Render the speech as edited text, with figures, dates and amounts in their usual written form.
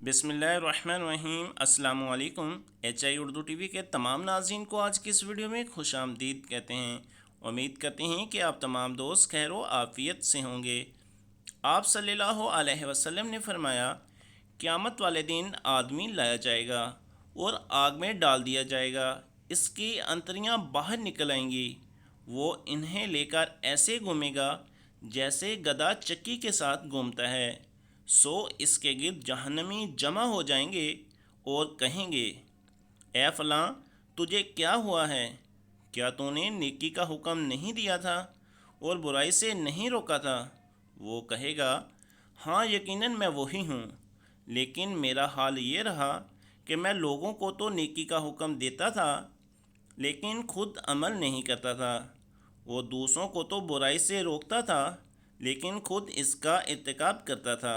बिस्मिल्लाहिर्रहमानिर्रहीम। अस्सलाम वालेकुम। HI उर्दू टीवी के तमाम नाज़रीन को आज की इस वीडियो में खुश आमदीद कहते हैं। उम्मीद करते हैं कि आप तमाम दोस्त खैर व आफ़ियत से होंगे। आप सल्लल्लाहु अलैहि वसल्लम ने फरमाया, क़यामत वाले दिन आदमी लाया जाएगा और आग में डाल दिया जाएगा। इसकी अंतड़ियाँ बाहर निकल आएंगी। वो इन्हें लेकर ऐसे घूमेगा जैसे गधा चक्की के साथ घूमता है। सो इसके गिर्द जहन्नमी जमा हो जाएंगे और कहेंगे, ए फलां, तुझे क्या हुआ है? क्या तूने नेकी का हुक्म नहीं दिया था और बुराई से नहीं रोका था? वो कहेगा, हाँ यकीनन मैं वही हूँ, लेकिन मेरा हाल ये रहा कि मैं लोगों को तो नेकी का हुक्म देता था लेकिन खुद अमल नहीं करता था। वो दूसरों को तो बुराई से रोकता था लेकिन खुद इसका इर्तिकाब करता था।